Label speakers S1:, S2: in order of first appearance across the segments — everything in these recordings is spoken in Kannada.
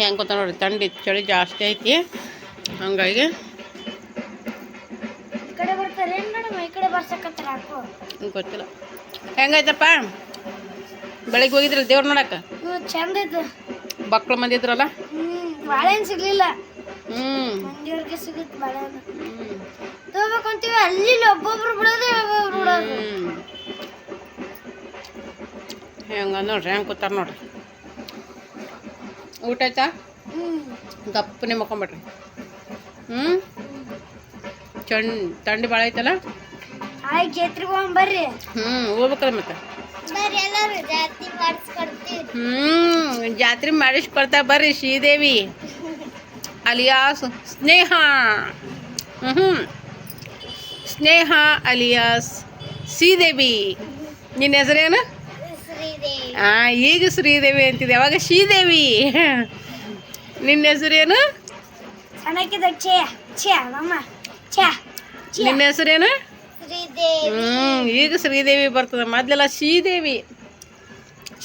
S1: ಹೆಂಗೆ ಗೊತ್ತಾ ನೋಡ್ರಿ, ಥಂಡಿ ಚಳಿ ಜಾಸ್ತಿ ಐತಿ, ಹಂಗಾಗಿ ಗೊತ್ತಿಲ್ಲ. ಹೆಂಗೈತಪ್ಪ ಬೆಳಿಗ್ಗೆ ಹೋಗಿದ್ರಲ್ಲ ದೇವ್ರು ನೋಡಕ್ಕೆ?
S2: ಚಂದ ಇದ್ದು.
S1: ಮಕ್ಳು ಮಂದಿದ್ರಲ್ಲ,
S2: ಬಾಳೆಹಣ್ಣು ಸಿಗ್ಲಿಲ್ಲ.
S1: ಮಂದಿಯವ್ರಿಗೆ
S2: ಸಿಗುತ್ತೆ ಬಾಳೆಹಣ್ಣು. ತಗೋಬೇಕಂತೀವಿ, ಅಲ್ಲಿ ಒಬ್ಬೊಬ್ರು ಬಿಡೋದು, ಒಬ್ಬೊಬ್ರು ಬಿಡೋದು.
S1: ಹೆಂಗ ನೋಡ್ರಿ, ಹೆಂಗೆ ಕೂತಾರ ನೋಡ್ರಿ. ಊಟ ಆಯ್ತಾ? ಗಪ್ಪನೆ ಮಕ್ಕೊಂಬಿಡ್ರಿ. ಥಂಡಿ ಭಾಳ ಐತಲ್ಲ.
S2: ಜಾತ್ರೆಗೆ ಹೋಗ್ಬರ್ರಿ.
S1: ಹೋಗ್ಬೇಕಲ್ಲ ಮತ್ತೆ. ಜಾತ್ರೆ ಮಾಡಿಸ್ಕೊಡ್ತಾ ಬರ್ರಿ. ಶ್ರೀದೇವಿ ಅಲಿಯಾಸ್ ಸ್ನೇಹ. ಸ್ನೇಹ ಅಲಿಯಾಸ್ ಶ್ರೀದೇವಿ. ನಿನ್ನ ಹೆಸರೇನು? ಈಗ ಶ್ರೀದೇವಿ ಅಂತಿದೆ, ಅವಾಗ ಶ್ರೀದೇವಿ. ನಿನ್ನ ಹೆಸರೇನು? ನಿನ್ನ ಹೆಸರೇನು? ಈಗ ಶ್ರೀದೇವಿ ಬರ್ತದ, ಮೊದಲೆಲ್ಲ ಶ್ರೀದೇವಿ.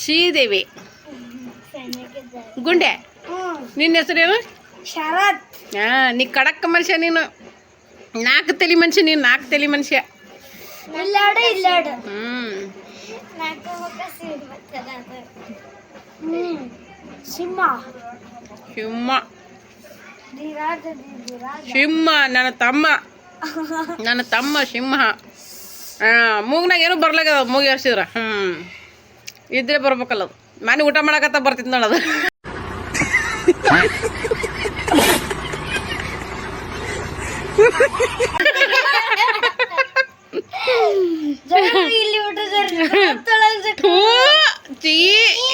S1: ಶ್ರೀದೇವಿ ಗುಂಡೆ. ನಿನ್ನ ಹೆಸರೇನು?
S2: ಶರತ್.
S1: ನೀ ಕಡಕ್ ಮನುಷ್ಯ, ನೀನು 4 ತಲೆ ಮನುಷ್ಯ, ನೀನು 4 ತಲೆ ಮನುಷ್ಯ.
S2: ಸಿಂಹ.
S1: ನನ್ನ ತಮ್ಮ ಸಿಂಹ. ಮೂಗ್ನಾಗ ಏನೂ ಬರ್ಲಾಗದ, ಮೂಗಿ ಹರ್ಸಿದ್ರ ಇದ್ರೆ ಬರ್ಬೇಕಲ್ಲ. ಅದು ಮನೆ ಊಟ ಮಾಡಕತ್ತ ಬರ್ತಿದ್ ನೋಡೋದು.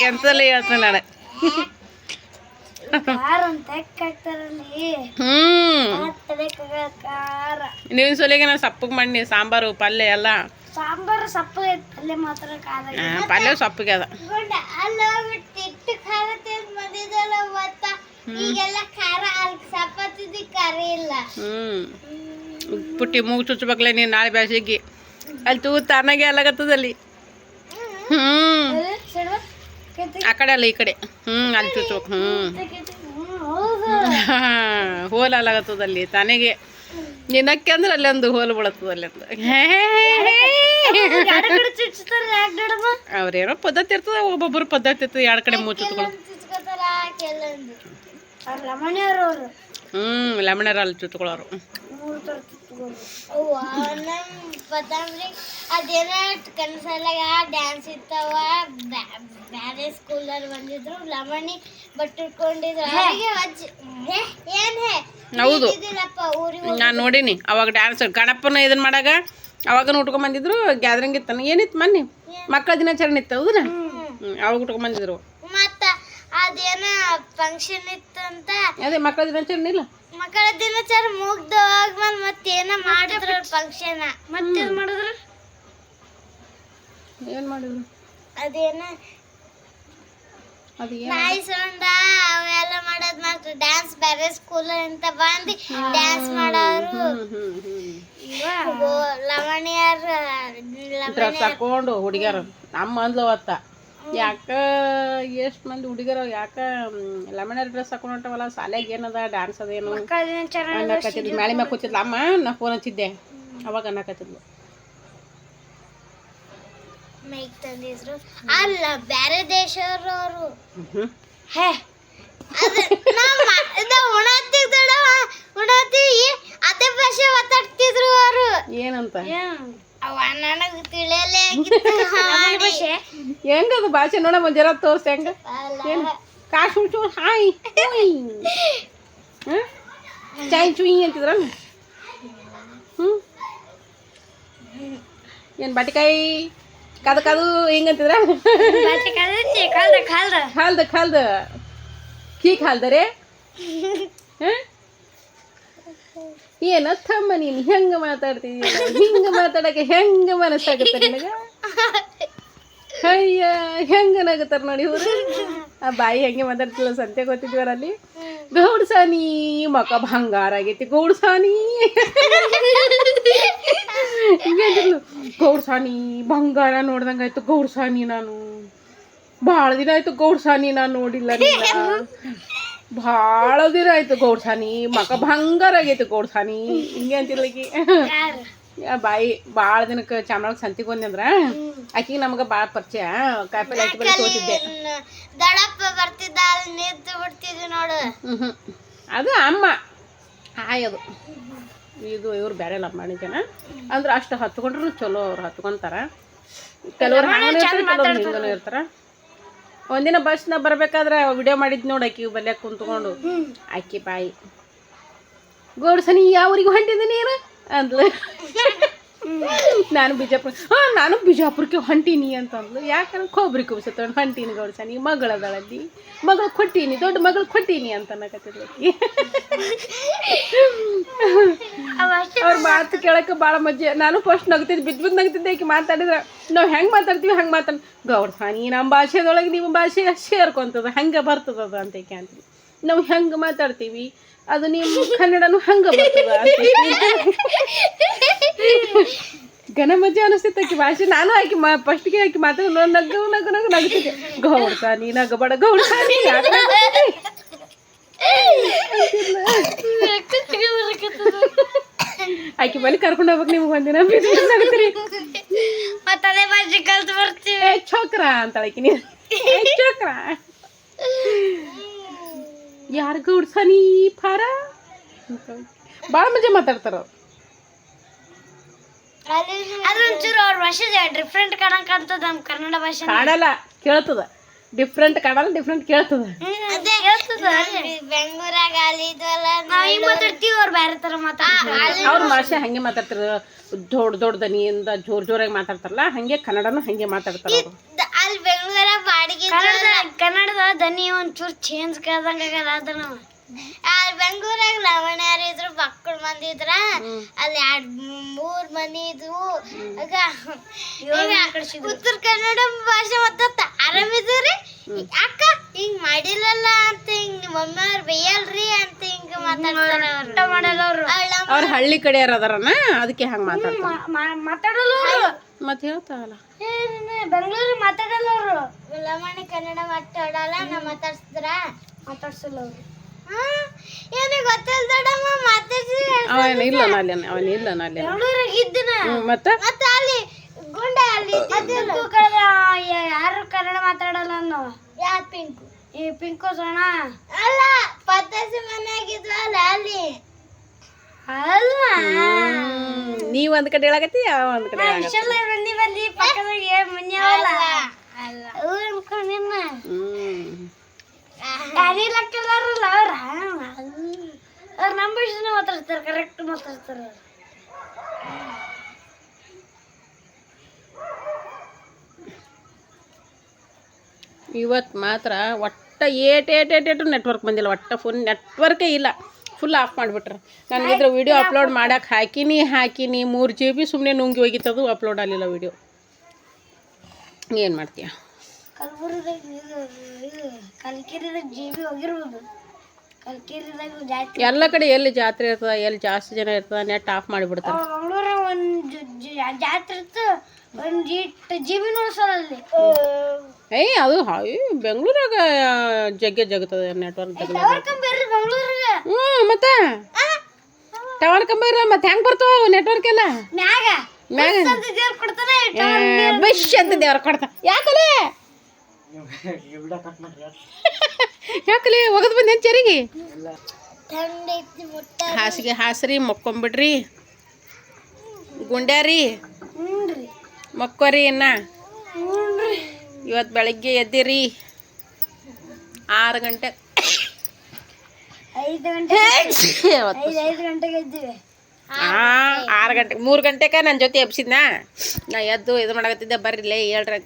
S1: ಎಂತಲ್ಲ ಹೇಳ್ತೀನಿ ನಾಳೆ. ನೀವು ಸೊಲಿಗೆ ನಾನು ಸಪ್ಪಗೆ ಮಾಡಿ ಸಾಂಬಾರು ಪಲ್ಯ ಎಲ್ಲ.
S2: ಸಾಂಬಾರು ಸಪ್ಪಗೆ, ಪಲ್ಯ ಮಾತ್ರ
S1: ಪಲ್ಯ ಸಪ್ಪಗೆ ಅದ. ಪುಟ್ಟಿ ಮೂಗು ಚುಚ್ಚಬೇಕಲ್ಲ ನೀನು ನಾಳೆ ಬ್ಯಾಸಿಗೆ. ಅಲ್ಲಿ ತೂ ತಾನಾಗೆ ಅಲ್ಲಾಗತ್ತದಲ್ಲಿ. ಆ ಕಡೆ ಅಲ್ಲ ಈ ಕಡೆ. ಅಲ್ಲಿ ಚುಚ್ಚಬೇಕು. ಹೋಲ್ ಅಲ್ಲಾಗತ್ತದಲ್ಲಿ ತಾನಾಗೆ. ನಿನ್ನಕ್ಕೆ ಅಂದ್ರೆ ಅಲ್ಲಿ ಒಂದು ಹೋಲ್ ಬೀಳತ್ತದಲ್ಲಿ ಅಂತ. ಅವ್ರೇನೋ ಪದ್ಧತಿ ಇರ್ತದ, ಒಬ್ಬೊಬ್ಬರು ಪದ್ಧತಿ ಇರ್ತದೆ. 2 ಕಡೆ ಮುಚ್ಚುತ್ಕೊಳ್ಳೋದು. ಲೆಮನರ್ ಅಲ್ಲಿ ಚುತ್ಕೊಳ್ಳೋರು.
S2: ಅದೇನ ಕನಸಲ್ಲಾಗ ಡ್ಯಾನ್ಸ್ ಇರ್ತಾವ. ಬ್ಯಾರೆ ಸ್ಕೂಲಲ್ಲಿ ಬಂದಿದ್ರು, ಲಮಣಿ ಬಟ್ಟಿಟ್ಕೊಂಡಿದ್ರು.
S1: ಹೌದು, ನಾನು ನೋಡೀನಿ ಅವಾಗ ಡ್ಯಾನ್ಸ್. ಗಣಪನ ಇದನ್ನ ಮಾಡಾಗ ಅವಾಗನು ಉಟ್ಕೊಂಡ್ ಬಂದಿದ್ರು. ಗ್ಯಾದರಿಂಗ್ ಇತ್ತಾನ, ಏನಿತ್ತು ಮೊನ್ನೆ ಮಕ್ಕಳ ದಿನಾಚರಣೆ ಇತ್ತು. ಹೌದಾ? ಅವಾಗ ಉಟ್ಕೊಂಡ್ ಬಂದಿದ್ರು. ಮತ್ತ
S2: ಅದೇನ ಫಂಕ್ಷನ್ ಇತ್ತಂತ.
S1: ಅದೇ ಮಕ್ಕಳ ದಿನಾಚರಣೆ ಇಲ್ಲ,
S2: ಮಕ್ಕಳ ದಿನಾಚರಣೆ ಮುಗ್ದೋಗ್ಮೇಲೆ ಮತ್ತೇನ ಮಾಡಿದ್ರು ಫಂಕ್ಷನ್. ಮತ್ತೇನ್ ಮಾಡಿದ್ರು?
S1: ಏನ್ ಮಾಡಿದ್ರು?
S2: ಅದೇನ ನಾಯಿ ಸೊಂಡ ಅವೆಲ್ಲ ಮಾಡೋದು ಮಾತ್ರ. ಡ್ಯಾನ್ಸ್ ಬೇರೆ ಸ್ಕೂಲ್ ಅಂತ ಬಂದು ಡ್ಯಾನ್ಸ್ ಮಾಡೋರು. ಲವಣಿಯರು
S1: ಡ್ರೆಸ್ ಹಾಕೊಂಡು ಹುಡುಗಿಯರು. ನಮ್ಮ ಅಂದ್ಲು ಅವತ್ತ, ಯಾಕ ಎಷ್ಟು ಮಂದಿ ಹುಡುಗಿಯರು ಯಾಕ ಲೆಮನರ್ ಡ್ರೆಸ್ ಹಾಕೊಂಡು ಹೊಂಟವಲ್ಲ, ಶಾಲೆಗೆ ಏನದ ಡ್ಯಾನ್ಸ್ ಅದೇನು ಅನ್ನಕತ್ತಿದ್ಲು. ಮ್ಯಾಲೆ ಮ್ಯಾಗ ಕೂತಿದ್ಲ ಅಮ್ಮ. ನಾ ಫೋನ್ ಹಚ್ಚಿದ್ದೆ, ಅವಾಗ ಅನ್ನಕತ್ತಿದ್ಲು.
S2: ಮೈಕ್ ತಂದಿದ್ರು. ಅಲ್ಲ ಬೇರೆ ದೇಶದವರು. ಅದೇ ಭಾಷೆ ಮಾತಾಡ್ತಿದ್ರು ಅವರು.
S1: ಏನಂತ?
S2: ನನಗೆ ತಿಳಿಯಲೇ.
S1: ಹೆಂಗದು ಭಾಷೆ ನೋಡ ಜರ ತೋರ್ಸಿ. ಹೆಂಗ ಕಾಶು ಚೂ ಹಾಯ್ ಚಾಯ್ ಚುಯಿ ಅಂತಿದ್ರಲ್ಲ. ಏನು ಬಾಟಿಕಾಯಿ ಕದ ಕದು ಹಿಂಗಂತಿದ್ರ? ಖಾಲ್ದ ಕೀ ಖಾಲ್ದರೆ ಏನತ್ತಮ್ಮ ನೀನು ಹೆಂಗ ಮಾತಾಡ್ತಿದ್ದೀಯ? ಹಿಂಗ ಮಾತಾಡಕ್ಕೆ ಹೆಂಗ ಮನಸ್ಸಾಗತ್ತೆ ನಿನಗ? ಅಯ್ಯ ಹೆಂಗ ನಗತ್ತಾರ ನೋಡಿ ಇವರು. ಆ ಬಾಯಿ ಹೆಂಗೆ ಮಾತಾಡ್ತಿಲ್ಲ. ಸಂತೆ ಗೊತ್ತಿದ್ವರ ಅಲ್ಲಿ ಗೌಡ್ಸಾನಿ ಮಕ ಬಂಗಾರ ಆಗೈತಿ. ಗೌಡ್ಸಾನಿ ಗೌಡ್ಸಾನಿ ಬಂಗಾರ ನೋಡ್ದಂಗಾಯ್ತು. ಗೌಡ್ಸಾನಿ ನಾನು ಭಾಳ ದಿನ ಆಯ್ತು ಗೌಡ್ಸಾನಿ ನಾನು ನೋಡಿಲ್ಲ. ಭಾಳ ದಿನ ಆಯ್ತು ಗೌಡ್ಸಾನಿ ಮಕ ಭಂಗಾರ ಆಗೈತಿ ಗೌಡ್ಸಾನಿ ಹಿಂಗೆ ಅಂತಿರ್ಲಿಕ್ಕೆ ಬಾಯಿ ಭಾಳ ದಿನಕ್ಕೆ ಚಾಮರಾಜ ಸಂತಿಗೆ ಬಂದಂದ್ರ ಆಕಿಗೆ ನಮ್ಗೆ ಭಾಳ ಪರಿಚಯ ಕಾಯಿಪಲ್ಲೆ ಹಾಕಿ ಬೆಲೆ ತೋತಿದ್ದೆ
S2: ದಡಪ್ಪ ಬರ್ತಿದ್ದ ಅಲ್ಲಿ ನಿಂತು ಬಿಡ್ತಿದ್ವಿ ನೋಡು.
S1: ಅದು ಅಮ್ಮ ಆಯದು ಇದು ಇವ್ರು ಬೇರೆ ಲಂಬಾಣಿ ಜನ ಅಂದ್ರೆ ಅಷ್ಟು ಹತ್ಕೊಂಡ್ರು ಚಲೋ ಅವ್ರು ಹತ್ಕೊಂತಾರ. ಕೆಲವ್ರು ಹಂಗನೂ ಇರ್ತಾರೆ ಕೆಲವ್ರು ಹಿಂಗನೂ ಇರ್ತಾರ. ಒಂದಿನ ಬಸ್ನ ಬರ್ಬೇಕಾದ್ರೆ ವಿಡಿಯೋ ಮಾಡಿದ್ ನೋಡಿ ಆಕಿ ಬಲ್ಲೆ ಕುಂತ್ಕೊಂಡು ಆಕಿ ಬಾಯಿ ಗೌಡ್ಸನಿ ಯಾವ ಊರಿಗೆ ಹೊಂಟಿದ್ದೀನಿ ನೀನು ಅಂದ್ಲು. ನಾನು ಬಿಜಾಪುರಕ್ಕೆ ಹೊಂಟೀನಿ ಅಂತಂದ್ಲು. ಯಾಕಂದ್ರೆ ಕೊಬ್ಬರಿ ಕುಬ್ಸತ್ತೊಂಡು ಹೊಂಟೀನಿ ಗೌಡ್ಸನಿ ಮಗಳದಳಲ್ಲಿ ಮಗಳು ಕೊಟ್ಟೀನಿ ದೊಡ್ಡ ಮಗಳು ಕೊಟ್ಟೀನಿ ಅಂತ ಅನ್ನಕತ್ತಿದ್ಲಕ್ಕಿ. ಅವ್ರ ಮಾತು ಕೇಳಕ್ಕೆ ಭಾಳ ಮಜ್ಜೆ. ನಾನು ಫಸ್ಟ್ ನಗ್ತಿದ್ದೆ ಬಿದ್ದು ನಗ್ತಿದ್ದೆ. ಆಕಿ ಮಾತಾಡಿದ್ರೆ ನಾವು ಹೆಂಗೆ ಮಾತಾಡ್ತೀವಿ ಹಂಗೆ ಮಾತಾಡಿ ಗೌಡ್ಸಾನಿ ನಮ್ಮ ಭಾಷೆದೊಳಗೆ ನಿಮ್ಮ ಭಾಷೆ ಸೇರ್ಕೊಂತದ ಹಂಗೆ ಬರ್ತದ ಅಂತ ಅಂತೀವಿ. ನಾವು ಹೆಂಗೆ ಮಾತಾಡ್ತೀವಿ ಅದು ನಿಮ್ಮ ಕನ್ನಡನು ಹಂಗೆ ಬರ್ತದ ಅಂತ ಘನ ಮಜಾ ಅನಿಸ್ತಿತ್ತು ಆಕಿ ಭಾಷೆ. ನಾನು ಆಕಿ ಫಸ್ಟ್ಗೆ ಆಕಿ ಮಾತಾಡ ನಗ್ತಿದ್ದೆ. ಗೌಡ್ಸಾನಿ ನಗಬೇಡ ಗೌಡ್ಸಾನಿ ಆಕಿ ಬಲಿ ಕರ್ಕೊಂಡು ಹೋಗ್ಬೇಕು ನಿಮ್ಗೆ ಒಂದಿನ ನಗ್ತೀರಿ
S2: ಮತ್ತೆ ಭಾಷೆ ಕಲ್ತು ಬರ್ತೀವಿ.
S1: ಚೋಕ್ರ ಅಂತಾಳಕಿ ನೀ ಚೋಕ್ರ ಯಾರು ಗೌಡ್ಸಾನಿ ಫಾರ ಭಾಳ ಮಜಾ ಮಾತಾಡ್ತಾರ.
S2: ಅದೊಂಚೂರು ಅವ್ರ ಭಾಷೆ ಡಿಫ್ರೆಂಟ್ ಕಾಣಕಂತದ ನಮ್ಮ ಕನ್ನಡ ಭಾಷೆ
S1: ಕಾಣಲ್ಲ ಕೇಳ್ತದ. ಡಿಫ್ರೆಂಟ್ ಕಾಣಲ್ಲ ಡಿಫ್ರೆಂಟ್ ಕೇಳ್ತದ.
S2: ಬೆಂಗಳೂರಾಗ ಅಲ್ಲಿದ್ವಲ್ಲ ನಾವ್ ಮಾತಾಡ್ತೀವಿ ಅವ್ರು ಬೇರೆ ತರ ಮಾತಾಡ್ತಾರೆ.
S1: ಅವ್ರ ಭಾಷೆ ಹಂಗೆ ಮಾತಾಡ್ತಾರ. ದೊಡ್ಡ ದನಿಯಿಂದ ಜೋರಾಗಿ ಮಾತಾಡ್ತಾರಲ್ಲ ಹಂಗೆ ಕನ್ನಡನು ಹಂಗೆ ಮಾತಾಡ್ತಾರ ಅವರು.
S2: ಅಲ್ಲಿ ಬೆಂಗಳೂರಾಗ ಬಾಡಿಗೆ ಕನ್ನಡದ ದನಿ ಒಂಚೂರು ಚೇಂಜ್ ಕೇಳ್ದಂಗ ಆಗದ. ಅಲ್ಲಿ ಬೆಂಗಳೂರಾಗ ಲವಣ್ಯಾರ ಇದ್ರು ಮಕ್ಕಳು ಮಂದಿ ಇದ್ರ ಅಲ್ಲಿ 2-3 ಮನಿ ಇದ್ವು. ಉತ್ತರ ಕನ್ನಡ ಭಾಷೆ ಮಾತಾಡ್ತ ಆರಾಮಿದ್ರಿ ಅಕ್ಕ ಹಿಂಗ್ ಮಾಡಿಲ್ಲಲ್ಲ ಅಂತ ಹಿಂಗ್ ಮಮ್ಮಿ ಅವ್ರು ಬೇಯಲ್ರಿ ಅಂತ ಹಿಂಗ ಮಾತಾಡ್ತಾರ.
S1: ಅವ್ರ ಹಳ್ಳಿ ಕಡೆ ಅದಾರನ ಅದಕ್ಕೆ ಹಂಗ
S2: ಮಾತಾಡಲ್ಲ
S1: ಮತ್ತೆ ಹೇಳ್ತಾರಲ್ಲ
S2: ಬೆಂಗಳೂರು ಮಾತಾಡಲ್ಲ ಅವರು. ಲವಣಿ ಕನ್ನಡ ಮಾತಾಡಲ್ಲ ನಾ ಮಾತಾಡ್ಸಲ್ಲ ಅವ್ರು. ಏನೇ ಗೊತ್ತಿಲ್ದಡಮ್ಮ ಮಾತಾಡ್ಸಿ
S1: ಅವನಿಲ್ಲ ಮತ್ತೆ
S2: ಅಲ್ಲಿ ಗುಂಡ ಅಲ್ಲಿ ಯಾರು ಕನ್ನಡ ಮಾತಾಡಲ್ಲ ಅನ್ನೋ. ಯಾರು ಪಿಂಕು ಈ ಪಿಂಕು ಸೋಣ ಅಲ್ಲ ಪತ್ತಾಸಿ ಮನೆಯಾಗಿದ್ವಲ್ಲ ಅಲ್ಲಿ ಅಲ್ಲ.
S1: ನೀವ್ ಒಂದ್ ಕಡೆ ಹೇಳಕತ್ತಿ ಒಂದ್ ಕಡೆ
S2: ಬಂದಿ ಪಕ್ಕದಾಗ ಮುನ್ಯಾವಲ್ಲ ಅಲ್ಲ ಅನ್ಕೊಂಡಿನ ಯಾರಿ ಲೆಕ್ಕಲ್ಲಾರಲ್ಲ ಅವ್ರ ನಮ್ಮ ಭಾಷೆನ ಮಾತಾಡ್ತಾರೆ ಕರೆಕ್ಟ್ ಮಾತಾಡ್ತಾರೆ.
S1: ಇವತ್ತು ಮಾತ್ರ ಒಟ್ಟ ಏಟು ನೆಟ್ವರ್ಕ್ ಬಂದಿಲ್ಲ. ಒಟ್ಟ ಫೋನ್ ನೆಟ್ವರ್ಕೇ ಇಲ್ಲ. ಫುಲ್ ಆಫ್ ಮಾಡಿಬಿಟ್ರೆ. ನನಗಿದ್ರೆ ವಿಡಿಯೋ ಅಪ್ಲೋಡ್ ಮಾಡಕ್ಕೆ ಹಾಕಿನಿ 3 GB ಸುಮ್ಮನೆ ನುಂಗಿ ಹೋಗಿತ್ತದು. ಅಪ್ಲೋಡ್ ಆಗಲಿಲ್ಲ ವಿಡಿಯೋ. ಏನು ಮಾಡ್ತೀಯ? ಎಲ್ಲ ಕಡೆ ಎಲ್ಲಿ ಜಾತ್ರೆ ಇರ್ತದ ಎಲ್ಲಿ ಜಾಸ್ತಿ ಜನ ಇರ್ತದ ನೆಟ್ ಆಫ್ ಮಾಡಿಬಿಡ್ತಾರೆ.
S2: ಜಾತ್ರೆ
S1: ಅದು ಬೆಂಗಳೂರಾಗ ಜಗತ್ತದ ನೆಟ್ವರ್ಕ್. ಮತ್ತೆ ಟವರ್ ಕಂಬ ಮತ್ತೆ ಹೆಂಗ್ ಬರ್ತಾವ ನೆಟ್ವರ್ಕ್ ಎಲ್ಲ ಬಶ್ ಅಂತ ದೇವ್ರ ಕೊಡ್ತಾ. ಯಾಕಲೆ ಒಗದ್ ಬಂದೇನು ಚರಿಗೆ ಹಾಸಿಗೆ ಹಾಸ್ರಿ ಮಕ್ಕೊಂಬಿಡ್ರಿ ಗುಂಡ್ಯಾರಿ ಮಕ್ಕೋರಿ ಇನ್ನ. ಇವತ್ತು ಬೆಳಗ್ಗೆ ಎದ್ದಿರಿ 6 ಗಂಟೆ
S2: 5 ಗಂಟೆಗೆ ಎದ್ದಿವಿ.
S1: 6 ಗಂಟೆಗೆ 3 ಗಂಟೆಗೆ ನನ್ನ ಜೊತೆ ಎಬ್ಸಿದ್ನಾ. ನಾ ಎದ್ದು ಇದು ಮಾಡಕತ್ತಿದ್ದೆ ಬರ್ರಿಲೇ ಹೇಳ್ರಿ.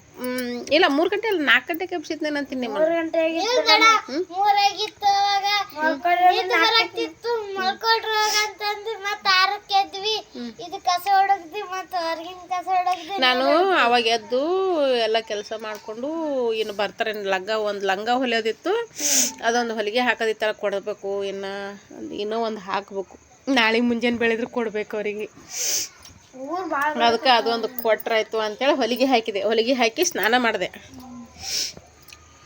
S1: ಇಲ್ಲ 3 ಗಂಟೆ ಅಲ್ಲ 4 ಗಂಟೆಗೆ ಎಬ್ಸಿದ್ನೆ ಅಂತೀನಿ.
S2: 3 ಗಂಟೆಗೆ ಮಲ್ಕೊಳ್ರಿ ಅಂತಂದು ಮತ್ತೆ 6ಕ್ಕೆ ಎದ್ವಿ. ಇದು ಕಸ ಹೊಡಗ್ದಿ ಮತ್ತೆ ಹೊರಗಿನ ಕಸ ಹೊಡಗ್ದಿ.
S1: ನಾನು ಅವಾಗ ಎದ್ದು ಎಲ್ಲ ಕೆಲಸ ಮಾಡಿಕೊಂಡು ಇನ್ನು ಬರ್ತಾರೆ. ಒಂದು ಲಂಗ ಹೊಲಿಯೋದಿತ್ತು. ಅದೊಂದು ಹೊಲಿಗೆ ಹಾಕೋದಿತ್ತರ ಕೊಡಬೇಕು. ಇನ್ನೂ ಒಂದು ಹಾಕಬೇಕು. ನಾಳೆ ಮುಂಜಾನೆ ಬೆಳೆದ್ರೆ ಕೊಡ್ಬೇಕು ಅವರಿಗೆ. ಅದಕ್ಕೆ ಅದೊಂದು ಕೊಟ್ರಾಯ್ತು ಅಂತೇಳಿ ಹೊಲಿಗೆ ಹಾಕಿದೆ. ಹೊಲಿಗೆ ಹಾಕಿ ಸ್ನಾನ ಮಾಡಿದೆ.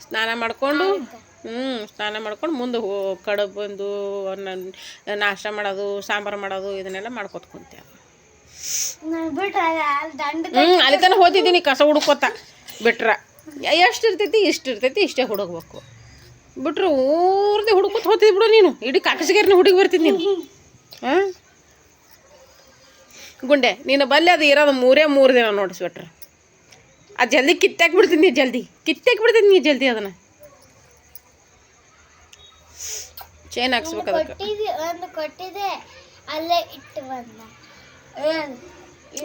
S1: ಸ್ನಾನ ಮಾಡಿಕೊಂಡು ಸ್ನಾನ ಮಾಡ್ಕೊಂಡು ಮುಂದೆ ಕಡುಬು ಬಂದು ನಾಷ್ಟ ಮಾಡೋದು ಸಾಂಬಾರು ಮಾಡೋದು ಇದನ್ನೆಲ್ಲ ಮಾಡ್ಕೊತ ಕುಂತೆ ಅಲ್ಲಿ ತನಕ ಹೋತಿದ್ದೀನಿ ಕಸ ಹುಡುಕೋತ ಬಿಟ್ರ ಎಷ್ಟು ಇರ್ತೈತಿ ಇಷ್ಟು ಇರ್ತೈತಿ ಇಷ್ಟೇ ಹುಡುಕ್ಬೇಕು ಬಿಟ್ರು ಊರ್ದೆ ಹುಡುಕೋತ ಹೋಗ್ತಿದ್ ಬಿಡು ನೀನು ಇಡೀ ಕಾಕಸಿಗೇರಿನ ಹುಡುಗಿ ಬರ್ತಿದ್ ನೀನು ಹಾಂ ಗುಂಡೆ ನೀನು ಬಲ್ಲೆ ಅದು ಇರೋದು 3 ದಿನ ನೋಡಿಸ್ಬಿಟ್ರೆ ಅದು ಜಲ್ದಿ ಕಿತ್ತಾಕ್ಬಿಡ್ತೀನಿ ನೀ ಕಿತ್ತಾಕ್ಬಿಡ್ತೀನಿ ನೀ ಜಲ್ದಿ ಅದನ್ನು ಚೈನ್ ಹಾಕ್ಸ್ಬೇಕು ಅದಕ್ಕೆ
S2: ಒಂದು ಕೊಟ್ಟಿದೆ ಅಲ್ಲೇ ಇಟ್ಟು ಬಂದ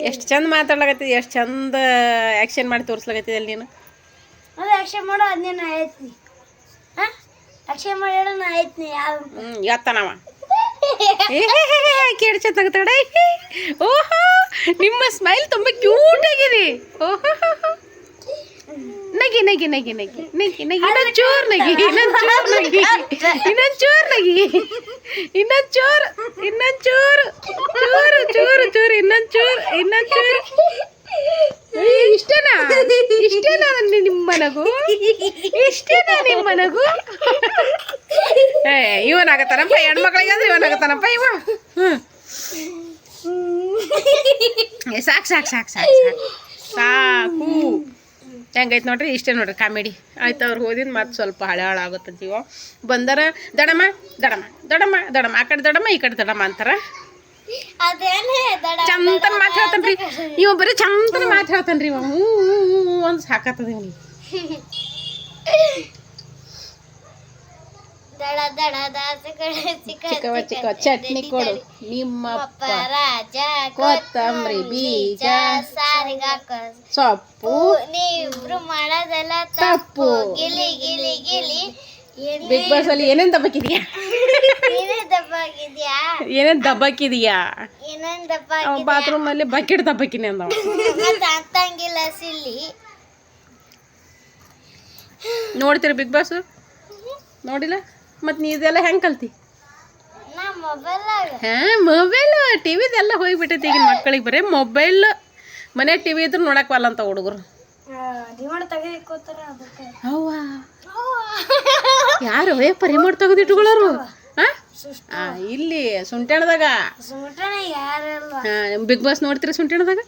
S1: ಎಷ್ಟು ಚಂದ ಮಾತಾಡ್ಲಾಕತ್ತಿದ್ ಎಷ್ಟು ಚಂದ ಆ್ಯಕ್ಷನ್ ಮಾಡಿ ತೋರಿಸ್ಲಾಕತ್ತಿದೆ ಅಲ್ಲಿ ನೀನು
S2: ಅದು ಆಕ್ಷನ್ ಮಾಡೋ ಅದನ್ನೇನು ಆಯ್ತು ಹಾಂ ಆಕ್ಷನ್ ಮಾಡೋಣ ಆಯ್ತು ಯಾವ
S1: ಯಾತ್ತನವ ಕೇಳ್ಚ ತಗತಾಡ ಓಹೋ ನಿಮ್ಮ ಸ್ಮೈಲ್ ತುಂಬ ಕ್ಯೂಟ್ ಆಗಿದೆ ಓಹೋ ನಗಿ ನಗಿ ನಗಿ ನಗಿ ನಗಿ ನಗಿ ಇನ್ನೊಂದು ಚೂರು ನಗಿ ಇನ್ನೊಂದು ಚೂರು ನಗಿ ಇನ್ನೊಂದು ಚೂರು ಇನ್ನೊಂದು ಚೂರು ಚೂರು ಚೂರು ಚೂರು ಇನ್ನೊಂದು ಚೂರು ಇಷ್ಟೇನಾ ನಿಮ್ಮ ನಗು ಇಷ್ಟೇನಾ ನಿಮ್ಮ ನಗು ಇವನಾಗತ್ತಾನಪ್ಪ ಹೆಣ್ಮಕ್ಳಿಗೆ ಅಂದ್ರೆ ಇವನಾಗತ್ತಾನಪ್ಪ ಇವ ಸಾಕು ಸಾಕು ಸಾಕು ಸಾಕು ಸಾಕು ಸಾಕು ಹೆಂಗೈತೆ ನೋಡ್ರಿ ಇಷ್ಟೇ ನೋಡ್ರಿ ಕಾಮಿಡಿ ಆಯ್ತು ಅವ್ರು ಹೋದಿದ್ದು ಮತ್ತೆ ಸ್ವಲ್ಪ ಹಳೆ ಹಾಳಾಗುತ್ತಂತೀವ ಬಂದಾರ ದಡಮ್ಮ ದಡಮ್ಮ ದಡಮ್ಮ ದಡಮ್ಮ ಆ ಕಡೆ ದಡಮ್ಮ ಈ ಕಡೆ ದಡಮ್ಮ ಅಂತಾರ ಚಂತನ ಮಾತು ಹೇಳ್ತಾನ್ರಿ ಇವ ಬರೀ ಚಂತನ ಮಾತು ಹೇಳ್ತಾನ್ರಿ ಇವ ಹ್ಞೂ ಒಂದು ಸಾಕತ್ತದ ಇವನಿಗೆ ಚಿಕ್ಕವ ಚಿಕ್ಕವ ಚಟ್ನಿ ಕೊಡು ನಿಮ್ಮಪ್ಪ ಕೊತ್ತಂಬರಿ ಬೀಜ ಸೊಪ್ಪು
S2: ನೀವ್ರು ಮಾಡೋದೆಲ್ಲ
S1: ತಪ್ಪು
S2: ಗಿಲಿ ಗಿಲಿ ಗಿಲಿ
S1: ಬಿಗ್ ಬಾಸ್ ಅಲ್ಲಿ ಏನೇನ್ ದಬ್ಬಾಕಿದ್ಯಾ
S2: ದಬ್ಬಾಗಿದ್ಯಾ
S1: ಏನೇನ್ ದಬ್ಬಾಕಿದ್ಯಾ
S2: ಏನೇನ್ ದಬ್ಬ
S1: ಬಾತ್ರೂಮ್ ಅಲ್ಲಿ ಬಕೆಟ್ ದಬ್ಬಾಕಿನಿ ಅಂದವ
S2: ಅಂತಂಗಿಲ್ಲ ಸಿಲ್ಲಿ
S1: ನೋಡ್ತೀರಿ ಬಿಗ್ ಬಾಸ್ ನೋಡಿಲ್ಲ ಮತ್ತು ನೀ ಇದೆಲ್ಲ ಹೆಂಗೆ ಕಲ್ತಿ
S2: ನಾ ಮೊಬೈಲ್
S1: ಮೊಬೈಲ್ ಟಿವಿದೆಲ್ಲ ಹೋಗಿಬಿಟ್ಟೈತಿ ಈಗಿನ ಮಕ್ಕಳಿಗೆ ಬರೀ ಮೊಬೈಲ್ ಮನೆ ಟಿವಿ ಇದ್ರೆ ನೋಡಕ್ವಲ್ಲ ಅಂತ ಹುಡುಗರು ಅವ್ವ ಯಾರು ರಿಮೋಟ್ ತೆಗೆದಿಟ್ಕೊಳ್ಳೋರು ಇಲ್ಲಿ ಸುಂಟಣದಾಗ ಬಿಗ್ ಬಾಸ್ ನೋಡ್ತೀರಾ ಸುಂಟಣದಾಗ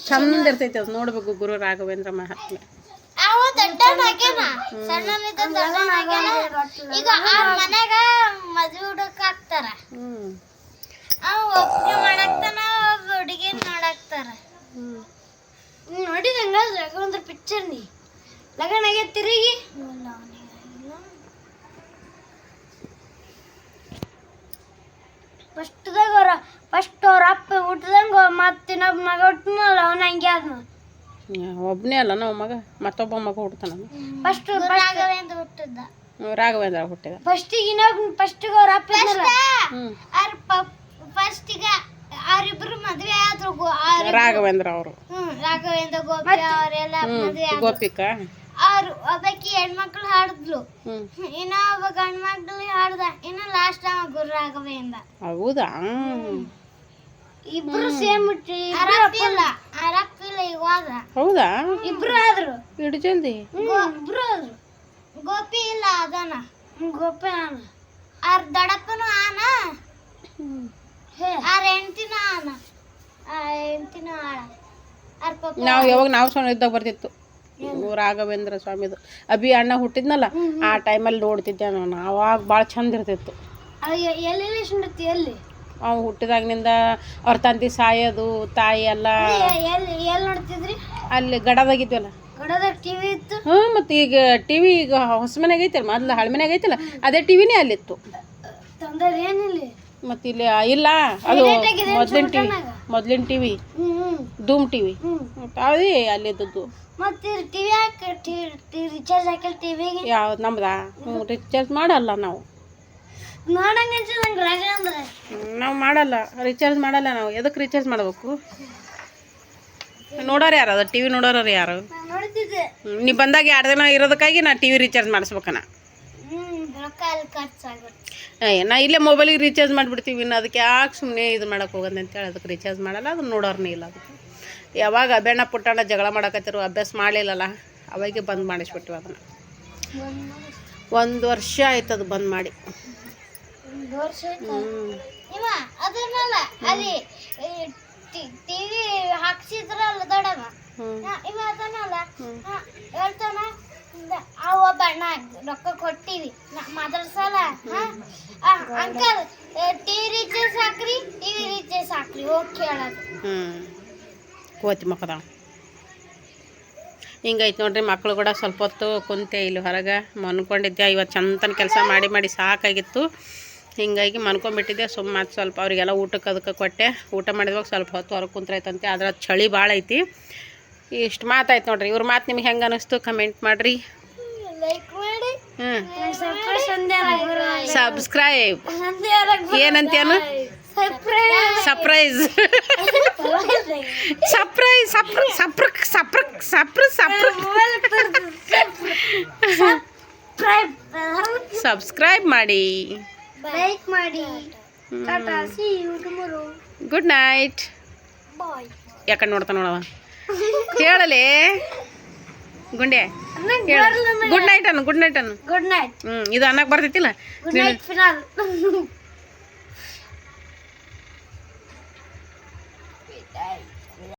S1: ಚಂದ ಇರ್ತೈತಿ ಅದು ನೋಡ್ಬೇಕು ಗುರು ರಾಘವೇಂದ್ರ ಮಹಾತ್ಮೆ
S2: ಈಗ ಮನ್ಯಾಗ ಮದ್ವೆ ಹುಡುಕ ಹಾಕ್ತಾರ ಮಾಡಾಕ್ತಾನ ಹುಡುಗಿ ನೋಡಾಕ್ತಾರ ನೋಡಿದಂಗ ರಾಘವೇಂದ್ರ ಪಿಕ್ಚರ್ ನೀ ಲಗನ್ ಆಗೇ ತಿರುಗಿ ಫಸ್ಟ್ ಅವ್ರ ಅಪ್ಪ ಹುಟ್ಟಿದಂಗ ಮತ್ತಿನ್ನೊಬ್ಬ ಮಗ ಹುಟ್ಟನಲ್ಲ ಅವನ ಹಂಗೆ ಆದ್ನು
S1: ಒಬ್ಬನೇ ಅಲ್ಲ ನಾವು ಮಗ ಮತ್ತೊಬ್ಬ ಮಗ ಹುಡ್ತಾನ
S2: ಫಸ್ಟ್ ರಾಘವೇಂದ್ರ ಹುಟ್ಟಿದ್ದ
S1: ರಾಘವೇಂದ್ರ ಹುಟ್ಟಿದ
S2: ಫಸ್ಟಿಗೆ ಅವ್ರ ಅಪ್ಪ ಫಸ್ಟಿಗೆ ಅವರಿಬ್ರು ಮದ್ವೆ ಆದ್ರು
S1: ರಾಘವೇಂದ್ರ ಅವರು
S2: ರಾಘವೇಂದ್ರ ಗೋಪಿ ಅವರೆಲ್ಲ ಮದ್ವೆ
S1: ಗೋಪಿಕಾ
S2: ಅವ್ರು ಒಬ್ಬಾಕಿ ಹೆಣ್ಮಕ್ಳು ಹಾಡಿದ್ಲು ಇನ್ನ ಒಬ್ಬ ಗಂಡ್ ಮಕ್ಳು ಹಾಡ್ದ ಇನ್ನ ಲಾಸ್ಟ್ ಗುರು ರಾಘವೇಂದ್ರ
S1: ಹೌದಾ
S2: ಇಬ್ರು ಸೇಮ್ ಅರಪ್ಪಿಲ್ಲ ಇವಾಗ
S1: ಹೌದಾ
S2: ಇಬ್ರು ಆದ್ರು
S1: ಇಡು ಜಲ್ದಿ
S2: ಇಬ್ರು ಆದ್ರು ಗೋಪಿ ಇಲ್ಲ ಅದನ ಗೋಪಿ ಆನ ಆರ್ ದಡಪ್ಪನು ಆನ ಆರ್ ಹೆಂಡ್ತಿನ ಆನ ಹೆಂಡ್ತಿನ ಆಳ ಆರ್ ಪಪ್ಪ
S1: ನಾವು ಸಣ್ಣ ಇದ್ದಾಗ ಬರ್ತಿತ್ತು ರಾಘವೇಂದ್ರ ಸ್ವಾಮಿದು ಅಭಿ ಅಣ್ಣ ಹುಟ್ಟಿದ್ನಲ್ಲ ಆ ಟೈಮಲ್ಲಿ ನೋಡ್ತಿದ್ದೆ ನಾನು ಅವಾಗ ಭಾಳ ಚಂದ ಇರ್ತಿತ್ತು
S2: ಎಲ್ಲಿ
S1: ಅವ್ ಹುಟ್ಟಿದಾಗಿನಿಂದ ಅವ್ರ ತಂದೆ ಸಾಯೋದು ತಾಯಿ ಎಲ್ಲ
S2: ಎಲ್ಲಿ ನೋಡ್ತಿದ್ರಿ
S1: ಅಲ್ಲಿ ಗಡದಾಗಿದ್ವಲ್ಲ
S2: ಗಡದಾಗ ಟಿವಿ ಇತ್ತು
S1: ಹ್ಞೂ ಮತ್ತು ಈಗ ಟಿವಿ ಈಗ ಹೊಸ ಮನೆಗೆ ಐತಲ್ಲ ಮೊದ್ಲು ಹಳೆ ಮನೆಗೆ ಐತಲ್ಲ ಅದೇ ಟಿವಿನೇ ಅಲ್ಲಿತ್ತು
S2: ತಂದರ್ ಏನಿಲ್ಲ
S1: ಮತ್ತು ಇಲ್ಲಿ ಇಲ್ಲ ಅದು ಮೊದ್ಲಿನ ಟಿವಿ ಧೂಮ್ ಟಿವಿ ಅದೇ ಅಲ್ಲಿದ್ದದ್ದು
S2: ಮತ್ತೆ ಟಿವಿ ಹಾಕಿ ರಿಚಾರ್ಜ್ ಹಾಕಿಲ್ಲ ಟಿವಿಗೆ
S1: ಯಾವ್ದು ನಮ್ದಾ ರಿಚಾರ್ಜ್ ಮಾಡಲ್ಲ ನಾವು ನಾವು ಮಾಡಲ್ಲ ರಿಚಾರ್ಜ್ ಮಾಡಲ್ಲ ನಾವು ಎದಕ್ಕೆ ರಿಚಾರ್ಜ್ ಮಾಡಬೇಕು ನೋಡೋರು ಯಾರು ಅದು ಟಿ ವಿ ನೋಡೋರು ಯಾರು ನೀ ಬಂದಾಗ 2 ದಿನ ಇರೋದಕ್ಕಾಗಿ ನಾ ಟಿ ವಿ ರಿಚಾರ್ಜ್ ಮಾಡಿಸ್ಬೇಕನ
S2: ರೊಕ್ಕ ಅಲ್ಲಿ ಖರ್ಚಾಗುತ್ತೆ.
S1: ನಾ ಇಲ್ಲೇ ಮೊಬೈಲಿಗೆ ರೀಚಾರ್ಜ್ ಮಾಡಿಬಿಡ್ತೀವಿ, ಇನ್ನು ಅದಕ್ಕೆ ಯಾಕೆ ಸುಮ್ಮನೆ ಇದು ಮಾಡೋಕೆ ಹೋಗೋದು ಅಂತೇಳಿ ಅದಕ್ಕೆ ರೀಚಾರ್ಜ್ ಮಾಡಲ್ಲ. ಅದನ್ನ ನೋಡೋರ್ನೇ ಇಲ್ಲ ಅದಕ್ಕೆ. ಯಾವಾಗ ಬೆಣ್ಣ ಪುಟ್ಟಣ್ಣ ಜಗಳ ಮಾಡಕತ್ತಿರು ಅಭ್ಯಾಸ ಮಾಡಲಿಲ್ಲಲ್ಲ, ಅವಾಗೆ ಬಂದ್ ಮಾಡಿಸ್ಬಿಟ್ಟಿವಿ ಅದನ್ನು. 1 ವರ್ಷ ಆಯ್ತದು ಬಂದ್ ಮಾಡಿ.
S2: ಇವ ಅದನ್ನಲ್ಲ ಅಲ್ಲಿ ಟಿವಿ ಹಾಕ್ಸಿದ್ರಲ್ಲ ದೊಡ್ಡಮ್ಮ, ಇವ ಅದನ್ನಲ್ಲ ಹೇಳ್ತಾನ ಅವ ಬಣ್ಣ ರೊಕ್ಕ ಕೊಟ್ಟಿವಿ ಮದರ್ಸಲ್ಲ. ಅಂಕಲ್ ಟಿವಿ ರೀಚಾರ್ಜ್ ಹಾಕ್ರಿ, ಟಿವಿ ರೀಚಾರ್ಜ್ ಹಾಕ್ರಿ ಹೋಗಿ ಕೇಳೋದು.
S1: ಕೋತಿ ಮಕ್ಕದ ಹಿಂಗೈತೆ ನೋಡ್ರಿ. ಮಕ್ಕಳು ಕೂಡ ಸ್ವಲ್ಪ ಹೊತ್ತು ಕುಂತೆ ಇಲ್ಲಿ ಹೊರಗೆ ಮನ್ಕೊಂಡಿದ್ದೆ. ಇವತ್ತು ಚಂತನ ಕೆಲಸ ಮಾಡಿ ಮಾಡಿ ಸಾಕಾಗಿತ್ತು, ಹಿಂಗಾಗಿ ಮನ್ಕೊಂಡ್ಬಿಟ್ಟಿದ್ದೆ. ಸುಮ್ಮನೆ ಸ್ವಲ್ಪ ಅವರಿಗೆಲ್ಲ ಊಟಕ್ಕೆ ಅದಕ್ಕೆ ಕೊಟ್ಟೆ. ಊಟ ಮಾಡಿದ್ವಾಗ ಸ್ವಲ್ಪ ಹೊತ್ತು ಹೊರಗೆ ಕುಂತ್ರೈತಂತೆ, ಆದ್ರೆ ಚಳಿ ಭಾಳ ಐತಿ. ಇಷ್ಟು ಮಾತಾಯ್ತು ನೋಡ್ರಿ. ಇವ್ರ ಮಾತು ನಿಮ್ಗೆ ಹೆಂಗೆ ಅನ್ನಿಸ್ತು ಕಮೆಂಟ್ ಮಾಡಿರಿ,
S2: ಲೈಕ್ ಮಾಡಿ.
S1: ಸಬ್ಸ್ಕ್ರೈಬ್ ಏನಂತೇನು ಸರ್ಪ್ರೈಸ್ ಸರ್ಪ್ರೈಸ್ ಸಬ್ಸ್ಕ್ರೈಬ್ ಮಾಡಿ,
S2: ಲೈಕ್ ಮಾಡಿ. Tata, see you tomorrow.
S1: Good night.
S2: Bye.
S1: ಯಾಕಂಡು ನೋಡ್ತಾ ನೋಡವ ಹೇಳಲೇ ಗುಂಡೆ ಗುಡ್ ನೈಟ್ ಅನ್ನು.
S2: Good night.
S1: ಇದು ಅನ್ನಕ್ಕೆ ಬರ್ತೈತಿಲ್ಲ.
S2: Good night phenol.